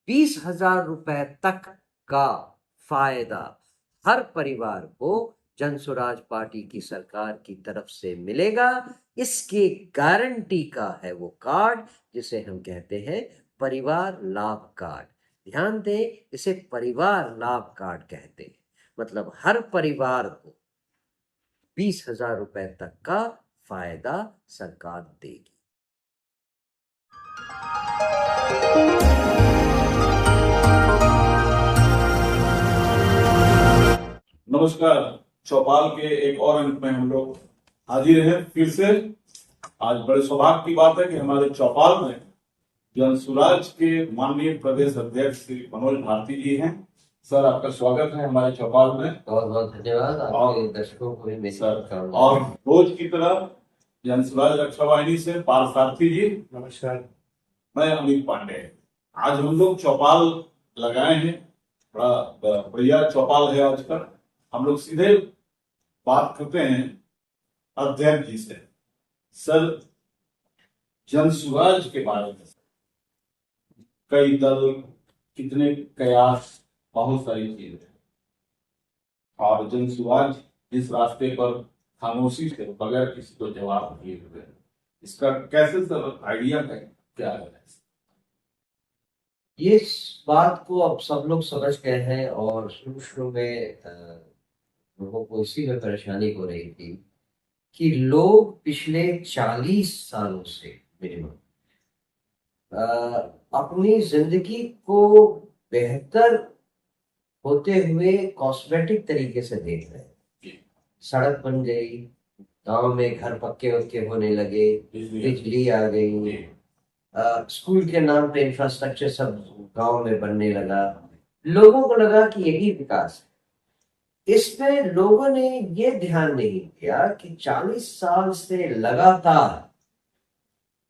20,000 रुपए तक का फायदा हर परिवार को जन स्वराज पार्टी की सरकार की तरफ से मिलेगा। इसकी गारंटी का है वो कार्ड जिसे हम कहते हैं परिवार लाभ कार्ड। ध्यान दें, इसे परिवार लाभ कार्ड कहते हैं। मतलब हर परिवार को 20,000 रुपए तक का फायदा सरकार देगी। नमस्कार। चौपाल के एक और अंक में हम लोग हाजिर हैं फिर से। आज बड़े सौभाग्य की बात है कि हमारे चौपाल में जन स्वराज के माननीय प्रदेश अध्यक्ष श्री मनोज भारती जी हैं। सर, आपका स्वागत है हमारे चौपाल में। बहुत बहुत धन्यवाद। आपके दर्शकों को भी मेरी सर, और रोज की तरह जन स्वराज रक्षा वाहिनी से पार्थसारथी जी। नमस्कार। मैं अमित पांडे। आज हम लोग चौपाल लगाए हैं, बड़ा बढ़िया चौपाल है। आज का हम लोग सीधे बात करते हैं अध्यक्ष जी से। सर, जन स्वराज के बारे में कई दल, कितने कयास, बहुत सारी चीजें, और जन स्वराज इस रास्ते पर खामोशी से बगैर किसी को जवाब दिए हुए, इसका कैसे सर आइडिया क्या है? ये बात को अब सब लोग समझ गए हैं और शुरू में लोगों को इसी में परेशानी हो रही थी कि लोग पिछले 40 सालों से मिनिमम अपनी जिंदगी को बेहतर होते हुए कॉस्मेटिक तरीके से देख रहे हैं। सड़क बन गई, गांव में घर पक्के होने लगे, बिजली आ गई, स्कूल के नाम पे इंफ्रास्ट्रक्चर सब गांव में बनने लगा। लोगों को लगा कि यही विकास है। इसमें लोगों ने ये ध्यान नहीं दिया कि 40 साल से लगातार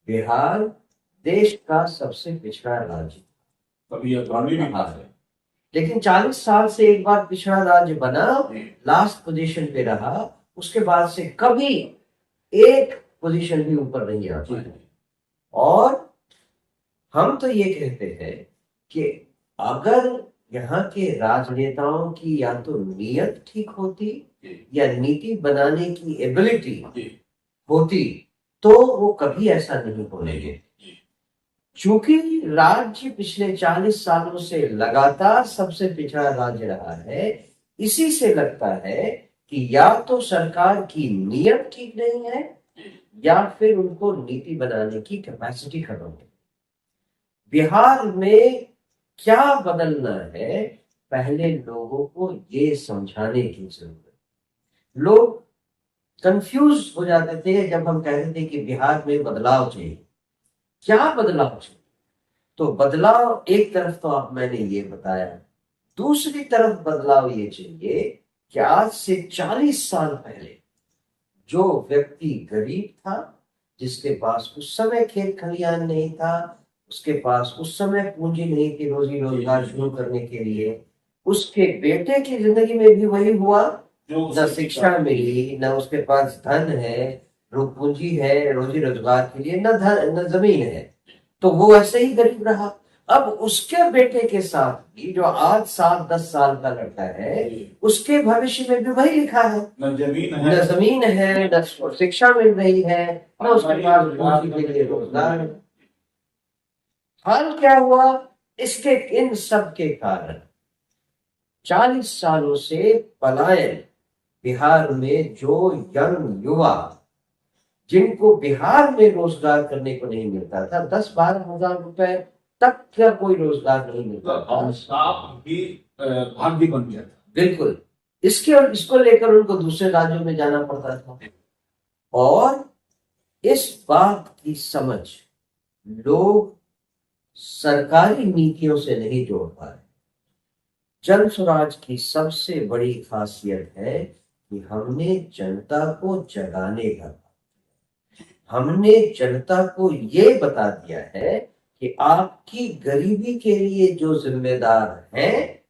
बिहार देश का सबसे पिछड़ा राज्य, लेकिन 40 साल से एक बार पिछड़ा राज्य बना, लास्ट पोजीशन पे रहा, उसके बाद से कभी एक पोजीशन भी ऊपर नहीं आ पाया। और हम तो ये कहते हैं कि अगर यहाँ के राजनेताओं की या तो नीयत ठीक होती या नीति बनाने की एबिलिटी होती तो वो कभी ऐसा नहीं बोलेंगे। चूंकि राज्य पिछले 40 सालों से लगातार सबसे पिछड़ा राज्य रहा है, इसी से लगता है कि या तो सरकार की नीयत ठीक नहीं है या फिर उनको नीति बनाने की कैपेसिटी खत्म है। बिहार में क्या बदलना है, पहले लोगों को ये समझाने की जरूरत है। लोग कंफ्यूज हो जाते थे जब हम कहते थे कि बिहार में बदलाव चाहिए। क्या बदलाव चाहिए? तो बदलाव एक तरफ तो आप मैंने ये बताया, दूसरी तरफ बदलाव ये चाहिए कि आज से 40 साल पहले जो व्यक्ति गरीब था, जिसके पास उस समय खेत खलियान नहीं था, उसके पास उस समय पूंजी नहीं थी रोजी रोजगार शुरू करने के लिए, उसके बेटे की जिंदगी में भी वही हुआ। न शिक्षा मिली, न उसके पास धन है, पूंजी है रोजी रोजगार के लिए, न धन न जमीन है, तो वो ऐसे ही गरीब रहा। अब उसके बेटे के साथ भी जो आज 7-10 साल का लड़का है, उसके भविष्य में भी वही लिखा है, न जमीन है, न शिक्षा मिल रही है, न उसके पास पूंजी के लिए रोजगार है। हाल क्या हुआ? इसके इन सब के कारण 40 सालों से पलायन बिहार में जो यंग युवा, जिनको बिहार में रोजगार करने को नहीं मिलता था, 10-12 हजार रुपए तक का कोई रोजगार नहीं मिलता था, भाग्य बन गया था। बिल्कुल। इसको लेकर उनको दूसरे राज्यों में जाना पड़ता था। और इस बात की समझ लोग सरकारी नीतियों से नहीं जोड़ पा रहे। जन स्वराज की सबसे बड़ी खासियत है कि हमने जनता को जगाने का, हमने जनता को ये बता दिया है कि आपकी गरीबी के लिए जो जिम्मेदार हैं,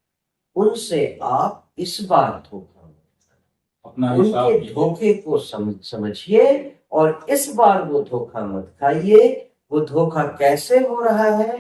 उनसे आप इस बार धोखा अपना उनके धोखे को समझिए और इस बार वो धोखा मत खाइए। वो धोखा कैसे हो रहा है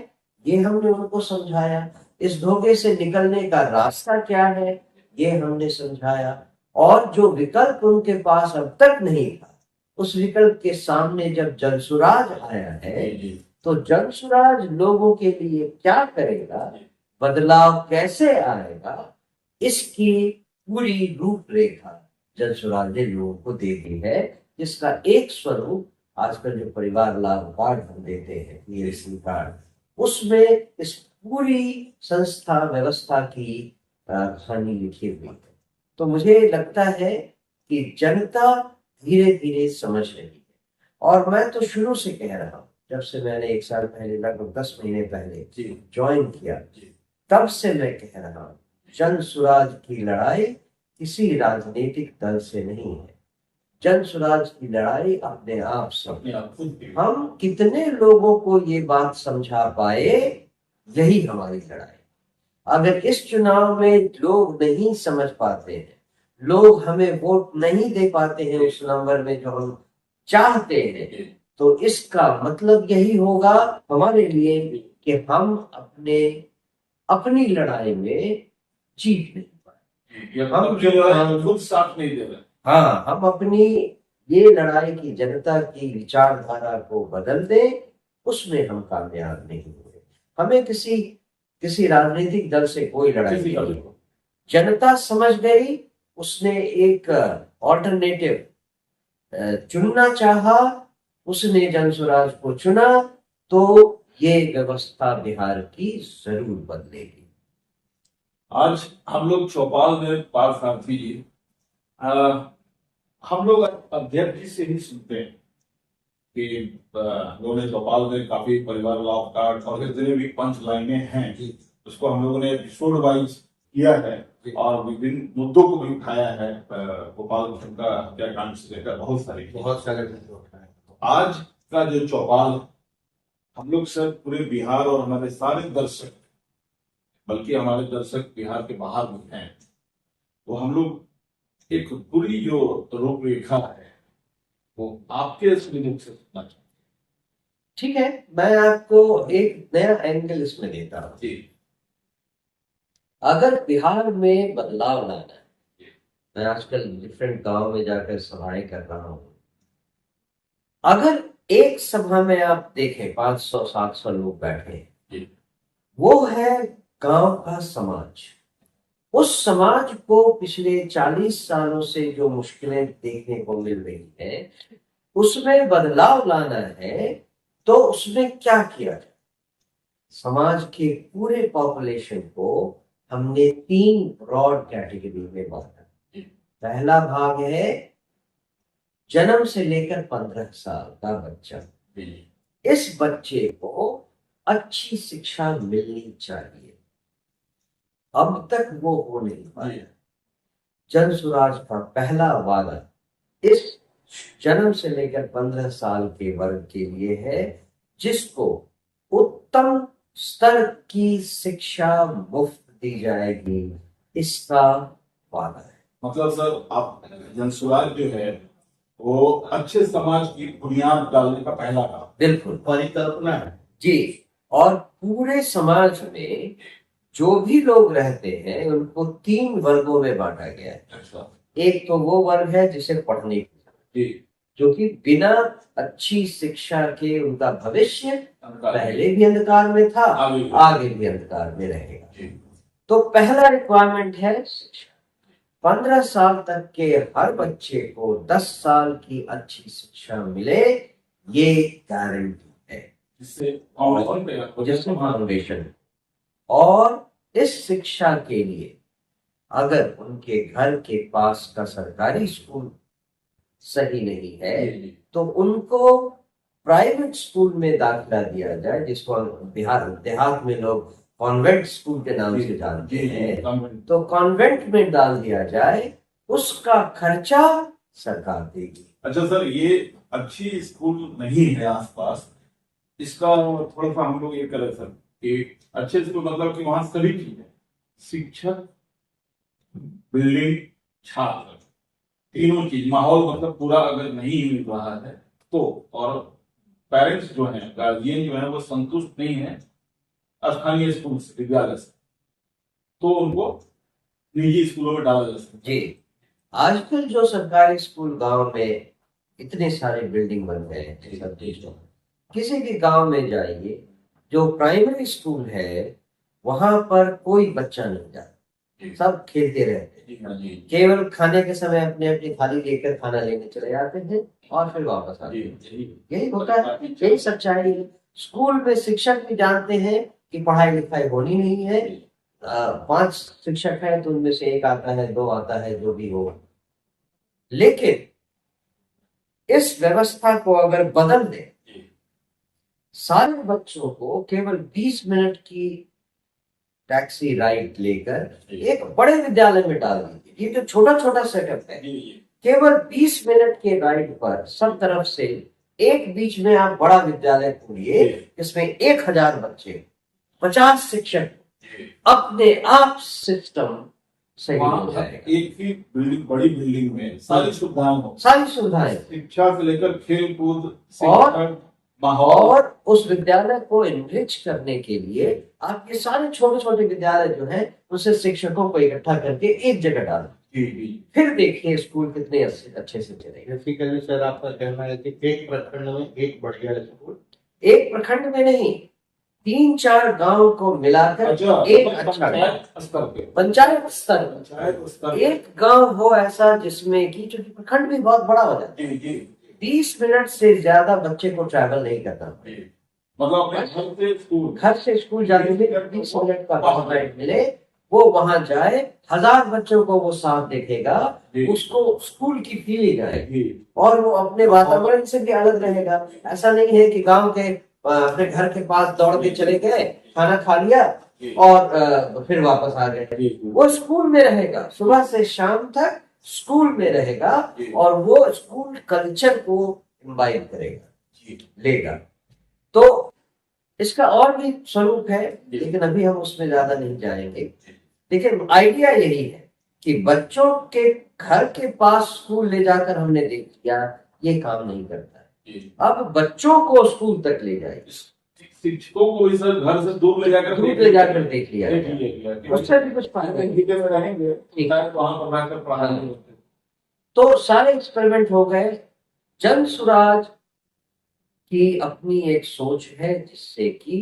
ये हमने उनको समझाया। इस धोखे से निकलने का रास्ता क्या है, ये हमने समझाया। और जो विकल्प उनके पास अब तक नहीं था, उस विकल्प के सामने जब जनसुराज आया है, तो जनसुराज लोगों के लिए क्या करेगा, बदलाव कैसे आएगा, इसकी पूरी रूपरेखा जनसुराज ने लोगों को दे दी है। जिसका एक स्वरूप आजकल जो परिवार लाभ कार्ड हम देते हैं, पीएलसी कार्ड, उसमें इस पूरी संस्था व्यवस्था की कहानी लिखी हुई है। तो मुझे लगता है कि जनता धीरे धीरे समझ रही है। और मैं तो शुरू से कह रहा हूँ, जब से मैंने 1 साल पहले, लगभग 10 महीने पहले ज्वाइन किया, तब से मैं कह रहा हूँ, जन सुराज की लड़ाई किसी राजनीतिक दल से नहीं है। जन सुराज की लड़ाई अपने आप से। हम कितने लोगों को ये बात समझा पाए, यही हमारी लड़ाई। अगर इस चुनाव में लोग नहीं समझ पाते हैं, लोग हमें वोट नहीं दे पाते हैं उस नंबर में जो हम चाहते हैं, तो इसका मतलब यही होगा हमारे लिए कि हम अपनी लड़ाई में जीत नहीं पाए। हम जो खुद साथ नहीं दे रहे। हाँ, हम अपनी ये लड़ाई की जनता की विचारधारा को बदल दें, उसमें हम कामयाब नहीं हुए। हमें किसी राजनीतिक दल से कोई लड़ाई नहीं। जनता समझ गई, उसने एक ऑल्टरनेटिव चुनना चाहा, उसने जनसुराज को चुना, तो ये व्यवस्था बिहार की जरूर बदलेगी। आज हम लोग चौपाल में पार्थसारथी जी, हम लोग अध्यक्ष जी से ही सुनते हैं कि उन्होंने चौपाल में काफी परिवार लाभ कार्ड और जितने भी पंच लाइनें हैं, उसको हम लोगों ने एपिसोड वाइज किया है और विभिन्न मुद्दों को भी उठाया है। गोपाल कृष्ण का हत्याकांड से लेकर बहुत सारे मुद्दे उठाए। आज का जो चौपाल, हम लोग सर पूरे बिहार और हमारे सारे दर्शक, बल्कि हमारे दर्शक बिहार के बाहर भी हैं, तो हम लोग एक पूरी जो रूपरेखा है वो आपके मुख से सुनना चाहते हैं। ठीक है, मैं आपको एक नया एंगल इसमें देता हूँ। अगर बिहार में बदलाव लाना है, मैं आजकल डिफरेंट गांव में जाकर सभाएं कर रहा हूं, अगर एक सभा में आप देखें 500-700 लोग बैठे, वो है गांव का समाज। उस समाज को पिछले 40 सालों से जो मुश्किलें देखने को मिल रही है, उसमें बदलाव लाना है, तो उसमें क्या किया जाए। समाज के पूरे पॉपुलेशन को हमने 3 ब्रॉड कैटेगरी में बांटा। पहला भाग है जन्म से लेकर 15 साल का बच्चा। इस बच्चे को अच्छी शिक्षा मिलनी चाहिए, अब तक वो हो नहीं पाया। जनसुराज का पहला वादा इस जन्म से लेकर 15 साल के वर्ग के लिए है, जिसको उत्तम स्तर की शिक्षा मुफ्त दी जाएगी, इसका वादा है। मतलब सर, आप जनसुराज जो है वो अच्छे समाज की बुनियाद डालने का पहला काम, बिल्कुल परिकल्पना है जी। और पूरे समाज में जो भी लोग रहते हैं, उनको 3 वर्गों में बांटा गया है। अच्छा। एक तो वो वर्ग है जिसे पढ़ने की, जो कि बिना अच्छी शिक्षा के उनका भविष्य पहले भी अंधकार में था, आगे भी अंधकार में रहेगा। तो पहला रिक्वायरमेंट है शिक्षा। 15 साल तक के हर बच्चे को 10 साल की अच्छी शिक्षा मिले, ये गारंटी है, जिससे फाउंडेशन। और इस शिक्षा के लिए अगर उनके घर के पास का सरकारी स्कूल सही नहीं है, तो उनको प्राइवेट स्कूल में दाखिला दिया जाए, जिसको बिहार देहात में लोग कॉन्वेंट स्कूल के नाम से जानते हैं। तो कॉन्वेंट में डाल दिया जाए, उसका खर्चा सरकार देगी। अच्छा सर, ये अच्छी स्कूल नहीं है आसपास, इसका थोड़ा सा हम लोग ये करें सर कि अच्छे स्कूल मतलब कि वहां सभी चीजें, शिक्षक, बिल्डिंग, छात्र, तीनों चीज, माहौल मतलब पूरा अगर नहीं मिल रहा है तो, और पेरेंट्स जो हैं, गार्जियन जो है वो संतुष्ट नहीं है, स्थानीय स्कूल से, विद्यालय से, तो उनको निजी स्कूलों में डाला जा सकता है। जी, आजकल जो सरकारी स्कूल गांव में इतने सारे बिल्डिंग बन गए हैं, सब चीजों, किसी भी गांव में जाइए, जो प्राइमरी स्कूल है वहां पर कोई बच्चा नहीं जाता, सब खेलते रहते हैं। जी हाँ जी केवल खाने के समय अपने अपनी थाली लेकर खाना लेने चले जाते हैं और फिर वापस आते हैं। जी यही होता है, यही सच्चाई है। स्कूल में शिक्षक भी जानते हैं कि पढ़ाई लिखाई होनी नहीं है। 5 शिक्षक हैं तो उनमें से 1 आता है, 2 आता है, जो भी हो। लेकिन इस व्यवस्था को अगर बदल दे, सारे बच्चों को केवल 20 मिनट की टैक्सी राइड लेकर एक बड़े विद्यालय में डाल दीजिए। ये जो छोटा छोटा सेटअप है, केवल 20 मिनट के राइड पर सब तरफ से एक बीच में आप बड़ा विद्यालय खोलिए, इसमें 1000 बच्चे, 50 शिक्षक, अपने आप सिस्टम सही हो जाएगा। एक ही बिल्डिंग, बड़ी बिल्डिंग में सारी सुविधाएं हो, सारी सुविधाएं, शिक्षा से लेकर खेल कूद और माहौल, और उस विद्यालय को एनरिच करने के लिए आप ये सारे छोटे छोटे विद्यालय जो हैं उनसे शिक्षकों को इकट्ठा करके एक जगह डालें। फिर देखिए स्कूल कितने अच्छे से चलेगा। बेसिकली सर आपका कहना है कि एक प्रखंड में एक बढ़िया स्कूल, एक प्रखंड में नहीं, 3-4 गांव को मिलाकर एक अच्छा पंचायत स्तर एक गांव हो ऐसा जिसमें कि, क्योंकि प्रखंड भी बहुत बड़ा हो जाता है, 20 मिनट से ज्यादा बच्चे को ट्रैवल नहीं करना, मतलब अपने घर से स्कूल जाने में 20 मिनट का राइड मिले, वो वहां जाए, 1000 बच्चों को वो साथ देखेगा, उसको स्कूल की फीलिंग आएगी और वो अपने वातावरण से भी अलग रहेगा। ऐसा नहीं है कि गांव के अपने घर के पास दौड़ के चले गए, खाना खा लिया और फिर वापस आ गए। वो स्कूल में रहेगा, सुबह से शाम तक स्कूल में रहेगा और वो स्कूल कल्चर को इम्बाइब करेगा, लेगा। तो इसका और भी स्वरूप है, लेकिन अभी हम उसमें ज्यादा नहीं जाएंगे। लेकिन आइडिया यही है कि बच्चों के घर के पास स्कूल ले जाकर हमने देख लिया, ये काम नहीं करता है। अब बच्चों को स्कूल तक ले जाए, शिक्षकों को इस घर से दूर ले जाकर देख लिया, उससे भी कुछ फायदा रहेंगे, वहां पर रहकर पढ़ाएंगे। तो सारे एक्सपेरिमेंट हो गए। जन सुराज की अपनी एक सोच है जिससे कि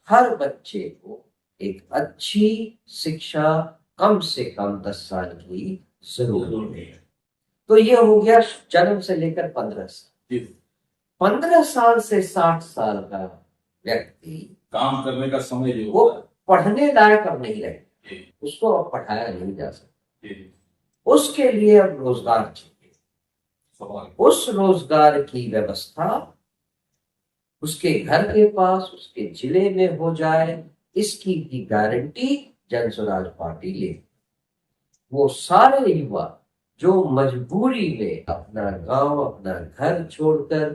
हर बच्चे को एक अच्छी शिक्षा कम से कम 10 साल की जरूर है। तो ये हो गया जन्म से लेकर 15 साल। 15 साल से 60 साल का व्यक्ति काम करने का समय जो वो पढ़ने लायक अब नहीं रहे, उसको अब पढ़ाया नहीं जा सकता। उसके लिए अब रोजगार चाहिए। उस रोजगार की व्यवस्था उसके घर के पास, उसके जिले में हो जाए, इसकी भी गारंटी जन स्वराज पार्टी ले। वो सारे युवा जो मजबूरी में अपना गांव, अपना घर छोड़कर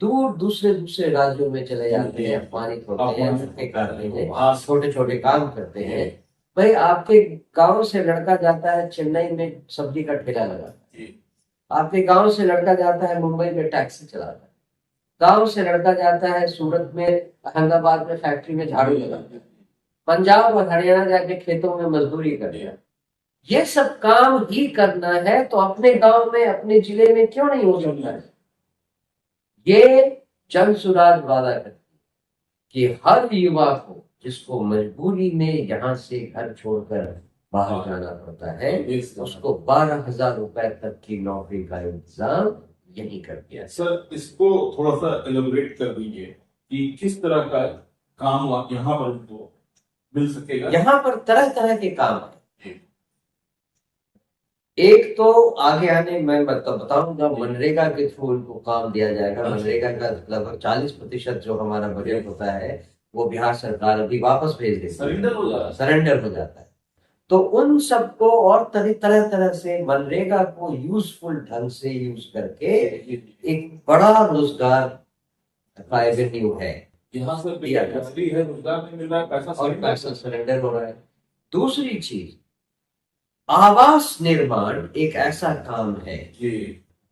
दूर दूसरे राज्यों में चले जाते हैं, पानी खोदते हैं, छोटे छोटे काम करते हैं। भाई आपके गांव से लड़का जाता है चेन्नई में सब्जी का ठेला लगाता है, आपके गांव से लड़का जाता है मुंबई में टैक्सी चलाता है, गांव से लड़का जाता है सूरत में, अहमदाबाद में फैक्ट्री में झाड़ू लगाता है, पंजाब और हरियाणा जाके खेतों में मजदूरी करता है। ये सब काम ही करना है तो अपने गांव में, अपने जिले में क्यों नहीं हो सकता है? ये जन सुराज वादा करती कि हर युवा को जिसको मजबूरी में यहाँ से घर छोड़कर बाहर जाना पड़ता है, उसको 12,000 रुपए तक की नौकरी का इंतजाम यही कर दिया। सर, इसको थोड़ा सा एलोबरेट कर दीजिए कि किस तरह का काम यहाँ पर उनको मिल सकेगा। यहाँ पर तरह तरह के काम है। एक तो आगे आने मैं बताऊंगा, मनरेगा के थ्रू उनको काम दिया जाएगा। मनरेगा का लगभग 40% जो हमारा बजट होता है वो बिहार सरकार अभी वापस भेज देती है, सरेंडर हो जाता है। तो उन सबको और तरह तरह से मनरेगा को यूजफुल ढंग से यूज करके एक बड़ा रोजगार का एवेन्यू है, यहाँ से है, रोजगार नहीं मिल रहा है, पैसा सरेंडर हो रहा है। दूसरी चीज, आवास निर्माण एक ऐसा काम है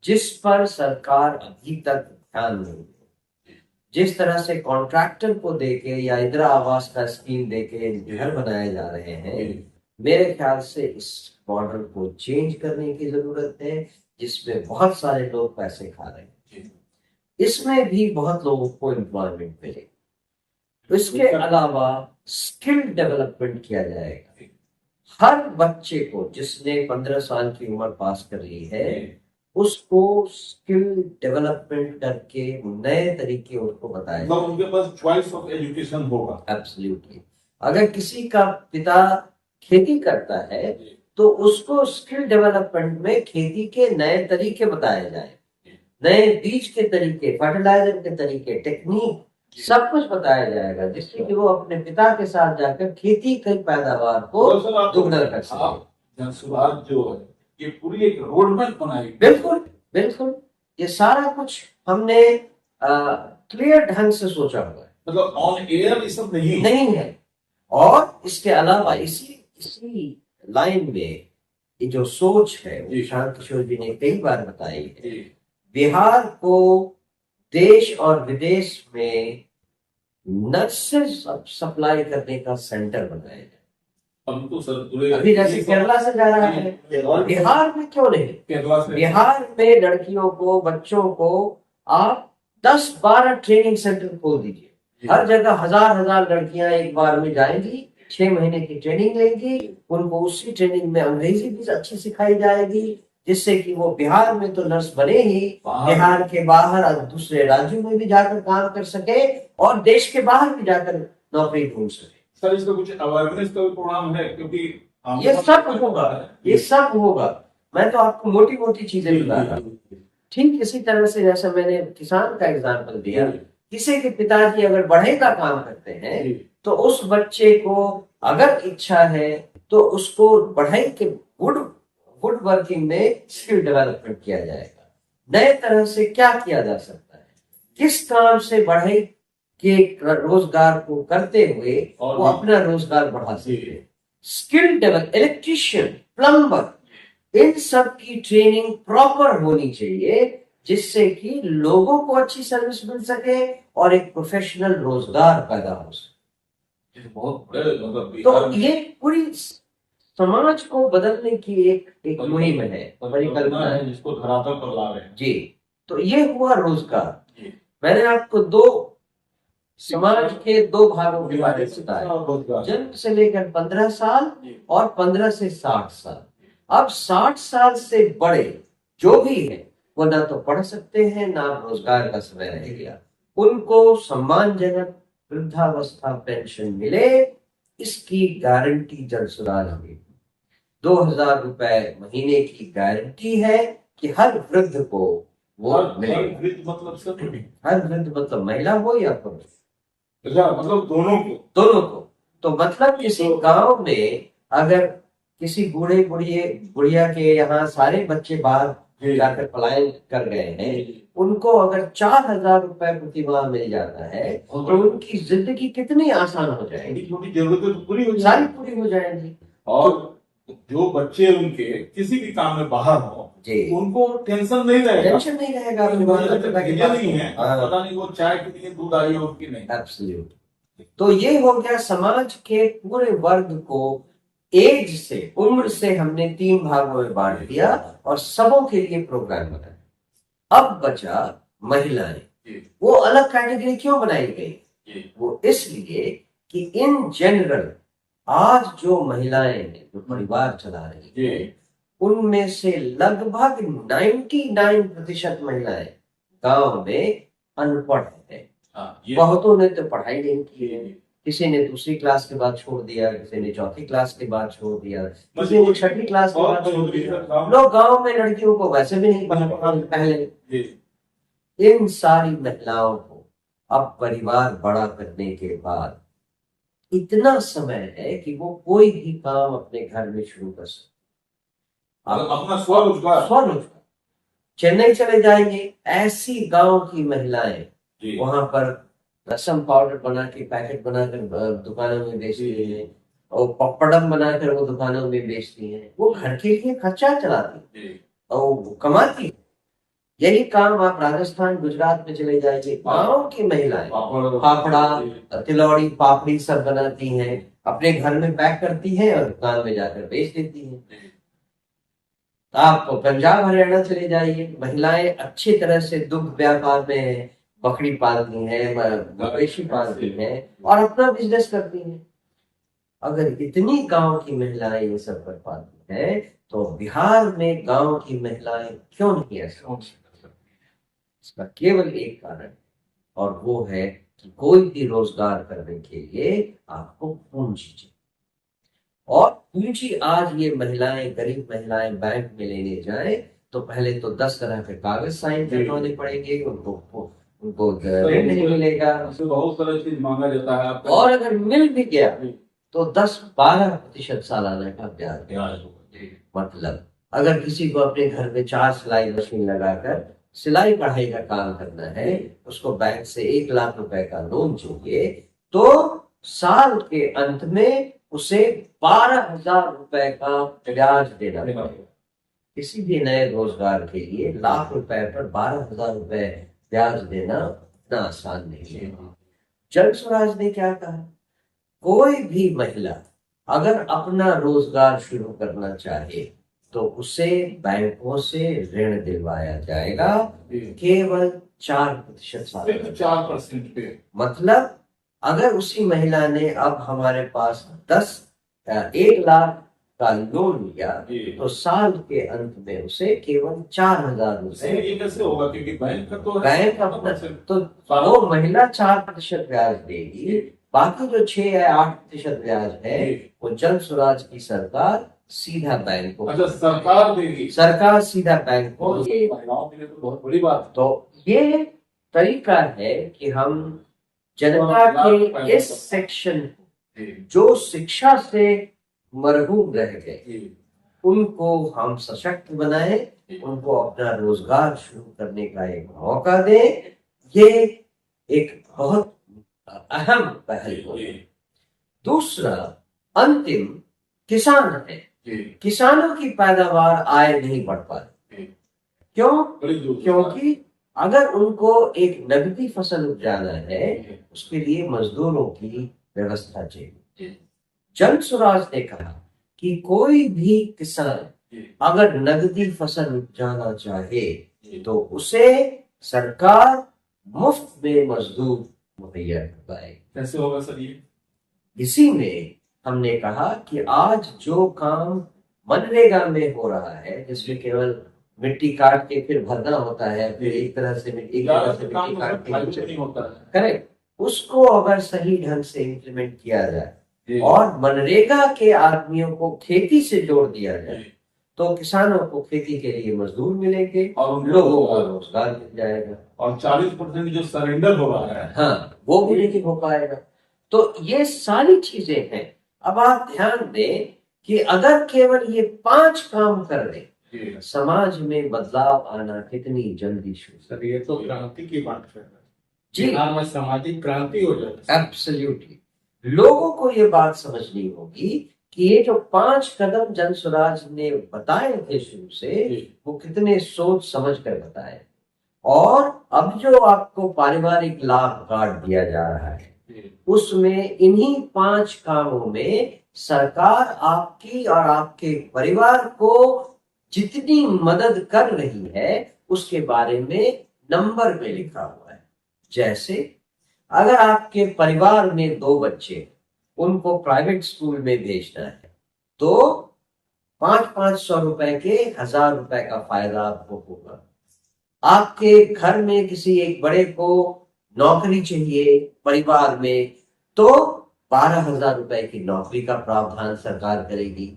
जिस पर सरकार अभी तक ध्यान नहीं दे। जिस तरह से कॉन्ट्रैक्टर को देके या इंदिरा आवास का स्कीम देके घर बनाए जा रहे हैं, मेरे ख्याल से इस मॉडल को चेंज करने की जरूरत है, जिसमें बहुत सारे लोग पैसे खा रहे हैं। इसमें भी बहुत लोगों को एम्प्लॉयमेंट मिले। इसके अलावा स्किल डेवलपमेंट किया जाएगा। हर बच्चे को जिसने 15 साल की उम्र पास कर ली है, उसको स्किल डेवलपमेंट करके नए तरीके उसको बताए। मतलब उनके पास चॉइस ऑफ एजुकेशन होगा। एब्सोल्युटली। अगर किसी का पिता खेती करता है तो उसको स्किल डेवलपमेंट में खेती के नए तरीके बताए जाए, नए बीज के तरीके, फर्टिलाइजर के तरीके, टेक्निक, सब कुछ बताया जाएगा, जिससे कि वो अपने पिता के साथ जाकर खेती की पैदावार को दुगना कर सके। जनसुराज जो है ये पूरी एक रोड मैप बनाई। बिल्कुल बिल्कुल, ये सारा कुछ हमने क्लियर ढंग से सोचा हुआ है, मतलब ऑन एयर ये सब नहीं है। और इसके अलावा इसी लाइन में ये जो सोच है वो शांत किशोर जी ने कई बार बताई है। बिहार को देश और विदेश में नर्सेस सप्लाई करने का सेंटर बनाया जाए। हमको सर अभी जैसे केरला से जा रहा है, और बिहार में क्यों नहीं? केरला से बिहार में लड़कियों को, बच्चों को आप 10-12 ट्रेनिंग सेंटर खोल दीजिए। हर जगह हजार लड़कियां एक बार में जाएंगी, 6 महीने की ट्रेनिंग लेंगी, उनको उसी ट्रेनिंग में अंग्रेजी भी अच्छी सिखाई जाएगी, जिससे कि वो बिहार में तो नर्स बने ही, बिहार के बाहर और दूसरे राज्यों में भी जाकर काम कर सके और देश के बाहर भी जाकर नौकरी ढूंढ सके। सर इसका कुछ अवेयरनेस का भी प्रोग्राम है? क्योंकि ये सब होगा। मैं तो आपको मोटी मोटी चीजें बता रहा हूँ। ठीक इसी तरह से जैसे मैंने किसान का एग्जाम्पल दिया, किसी के पिताजी अगर बढ़ई का काम करते हैं तो उस बच्चे को अगर इच्छा है तो उसको बढ़ई के वुड वर्किंग में स्किल डेवलपमेंट किया जाएगा। नए तरह से क्या किया जा सकता है, किस काम से बढ़ई के रोजगार को करते हुए वो अपना रोजगार बढ़ा सकते। स्किल डेवलप, इलेक्ट्रीशियन, प्लम्बर, इन सब की ट्रेनिंग प्रॉपर होनी चाहिए, जिससे कि लोगों को अच्छी सर्विस मिल सके और एक प्रोफेशनल रोजगार पैदा हो सके। बहुत बड़े मतलब तो ये पूरी समाज को बदलने की एक मुहिम है, परिकल्पना है, जिसको धरातल पर ला रहे हैं। जी। तो ये हुआ रोजगार। मैंने आपको दो समाज के दो भागों के बारे में बताया, जन्म से लेकर 15 साल और 15 से 60 साल। अब 60 साल से बड़े जो भी है वो ना तो पढ़ सकते हैं, ना रोजगार का समय रह गया। उनको सम्मानजनक वृद्धावस्था पेंशन मिले, इसकी गारंटी जल सुधार होगी। 2000 रुपए महीने की गारंटी है कि हर वृद्ध को वो मिलेगा। हर वृद्ध मतलब महिला हो या पुरुष, मतलब दोनों को। तो मतलब किसी गांव में अगर किसी बुढ़िया के यहाँ सारे बच्चे बाहर जाकर पलायन कर गए हैं, उनको अगर 4000 रुपए प्रति माह मिल जाता है तो उनकी जिंदगी कितनी आसान हो जाएगी, छोटी जरूरतें तो पूरी हो जाएंगी। और जो बच्चे उनके किसी भी काम में बाहर हो, उनको टेंशन नहीं रहेगा। नहीं है, पता नहीं वो चाय के लिए दूध आई है उनकी नहीं। एब्सोल्युटली। तो ये हो गया समाज के पूरे वर्ग को एज से, उम्र से हमने 3 भागों में बांट दिया और सबों के लिए प्रोग्राम बनाया। अब बचा महिलाएं। वो अलग कैटेगरी क्यों बनाई गई? वो इसलिए कि इन जनरल आज जो महिलाएं हैं जो परिवार चला रही है, उनमें से लगभग 99% महिलाएं गांव में अनपढ़ है। बहुतों ने तो पढ़ाई नहीं की है, किसी ने दूसरी क्लास के बाद छोड़ दिया, किसी ने चौथी क्लास के बाद छोड़ दिया, किसी ने छठी क्लास के बाद छोड़ दिया। लोग गांव में लड़कियों को वैसे भी नहीं पढ़ा पहले। इन सारी महिलाओं को अब परिवार बड़ा करने के बाद इतना समय है कि वो कोई भी काम अपने घर में शुरू कर सकते, अपना स्वरोजगार। चेन्नई चले जाएंगे, ऐसी गांव की महिलाएं वहां पर रसम पाउडर बना के पैकेट बनाकर दुकानों में बेचती हैं, और पपड़म बनाकर वो दुकानों में बेचती हैं। वो घर के लिए खर्चा चलाती है और वो कमाती है। यही काम आप राजस्थान गुजरात में चले जाइए, गांव की महिलाएं फाफड़ा तिलौड़ी पापड़ी सब बनाती हैं, अपने घर में पैक करती हैं और दुकान में जाकर बेच देती हैं। आप पंजाब हरियाणा चले जाइए, महिलाएं अच्छी तरह से दुग्ध व्यापार में है, बकरी पालती हैं, मवेशी पालती हैं और अपना बिजनेस करती हैं। अगर इतनी गांव की महिलाएं ये सब कर पाती हैं तो बिहार में गांव की महिलाएं क्यों नहीं ऐसा हो सकती? इसका केवल एक कारण और वो है कि कोई भी रोजगार करने के लिए आपको पूंजी चाहिए। और पूंजी आज ये महिलाएं, गरीब महिलाएं बैंक में लेने जाए तो पहले तो 10 तरह के कागज साइन करवाने पड़ेंगे, उनको ऋण नहीं मिलेगा, बहुत सारा चीज मांगा जाता है आपका। और अगर मिल भी गया तो 10-12% सालाना का ब्याज। मतलब अगर किसी को अपने घर में 4 सिलाई मशीन लगाकर सिलाई कढ़ाई का काम करना है, उसको बैंक से 1 लाख रुपए का लोन चाहिए, तो साल के अंत में उसे 12,000 रुपए का ब्याज देना पड़ेगा। किसी भी नए रोजगार के लिए लाख रुपए पर 12,000 रुपए ब्याज देना इतना आसान नहीं है। जन स्वराज ने क्या कहा, कोई भी महिला अगर अपना रोजगार शुरू करना चाहे तो उसे बैंकों से ऋण दिलवाया जाएगा, केवल 4% सालाना। 4% पे मतलब अगर उसी महिला ने अब हमारे पास 1 लाख का लोन लिया तो साल के अंत में उसे केवल 4,000 रुपए। ये कैसे होगा? क्योंकि बैंक का तो बैंक अपना तो वो महिला 4% ब्याज देगी, बाकी जो 6 या 8% ब्याज है वो जन स्वराज की सरकार सीधा बैंक को। अच्छा, सरकार देगी? सरकार सीधा बैंक को। महिलाओं के लिए तो बहुत बड़ी बात। तो ये तरीका है कि हम जनता के इस सेक्शन जो शिक्षा से मरहूम रह गए उनको हम सशक्त बनाए, उनको अपना रोजगार शुरू करने का एक मौका दें। ये एक बहुत अहम पहल हो। दूसरा, अंतिम किसान है। किसानों की पैदावार आय नहीं बढ़ पाती। क्यों? क्योंकि अगर उनको एक नगदी फसल उपजाना है उसके लिए मजदूरों की व्यवस्था चाहिए। जन स्वराज ने कहा कि कोई भी किसान अगर नगदी फसल उपजाना चाहे तो उसे सरकार मुफ्त में मजदूर मुहैया करवाए। कैसे होगा सर ये? इसी में हमने कहा कि आज जो काम मनरेगा में हो रहा है, जिसमें केवल मिट्टी काट के फिर भरना होता है, फिर एक तरह से मिट्टी काट के होता है, करेक्ट, उसको अगर सही ढंग से इम्प्लीमेंट किया जाए और मनरेगा के आदमियों को खेती से जोड़ दिया जाए तो किसानों को खेती के लिए मजदूर मिलेंगे और लोगों को रोजगार मिल जाएगा। और 40% जो सरेंडर हो रहा है, हाँ, वो भी नहीं हो पाएगा। तो ये सारी चीजें हैं। अब आप ध्यान दें कि अगर केवल ये 5 काम कर दें, समाज में बदलाव आना कितनी जल्दी शुरू। सर ये तो क्रांति की बात है जी, बिहार में सामाजिक क्रांति हो जाए। एब्सोल्युटली। लोगों को ये बात समझनी होगी कि ये जो 5 कदम जन स्वराज ने बताए थे शुरू से, वो कितने सोच समझ कर बताए। और अब जो आपको पारिवारिक लाभ कार्ड दिया जा रहा है उसमें इन्हीं 5 कामों में सरकार आपकी और आपके परिवार को जितनी मदद कर रही है उसके बारे में नंबर में लिखा हुआ है। जैसे अगर आपके परिवार में 2 बच्चे, उनको प्राइवेट स्कूल में भेजना है तो 500 रुपए के 1,000 रुपए का फायदा आपको होगा। आपके घर में किसी एक बड़े को नौकरी चाहिए परिवार में तो 12,000 रुपए की नौकरी का प्रावधान सरकार करेगी।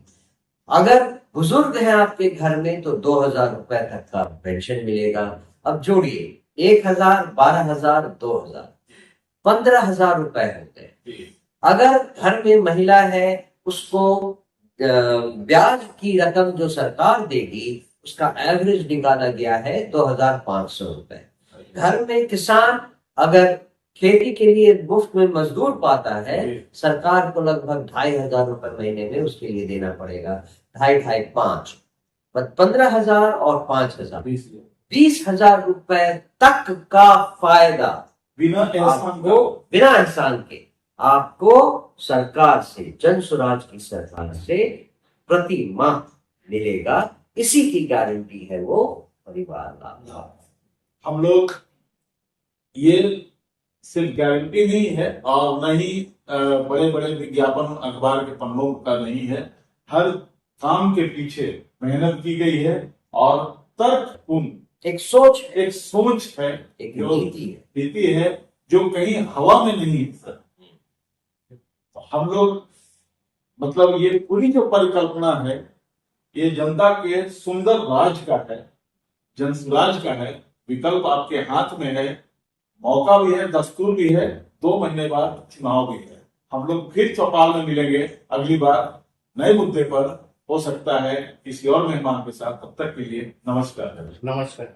अगर बुजुर्ग हैं आपके घर में तो 2,000 रुपए तक का पेंशन मिलेगा। अब जोड़िए 1,000, 12,000, 2,000, 15,000 रुपए होते। अगर घर में महिला है उसको ब्याज की रकम जो सरकार देगी उसका एवरेज निकाला गया है 2,500 रुपए। घर में किसान अगर खेती के लिए मुफ्त में मजदूर पाता है, सरकार को लगभग 2,500 रुपए महीने में उसके लिए देना पड़ेगा। 2,500, 5, 15,000 और 5,000, 20,000 रुपए तक का फायदा बिना एहसान आपको बिना एहसान के आपको सरकार से, जन स्वराज की सरकार से प्रति माह मिलेगा। इसी की गारंटी है वो परिवार लाभ। हम लोग ये सिर्फ गारंटी नहीं है और न ही बड़े बड़े विज्ञापन अखबार के पन्नों का नहीं है, हर काम के पीछे मेहनत की गई है और तर्कपूर्ण एक सोच है, एक सोच है, एक जो नीति है। नीति है जो कहीं हवा में नहीं है। तो हम लोग मतलब ये पूरी जो परिकल्पना है ये जनता के सुंदर राज का है, जनसुराज का है। विकल्प आपके हाथ में है, मौका भी है, दस्तूर भी है, 2 महीने बाद चुनाव भी है। हम लोग फिर चौपाल में मिलेंगे अगली बार नए मुद्दे पर, हो सकता है किसी और मेहमान के साथ। तब तक के लिए नमस्कार। नमस्कार।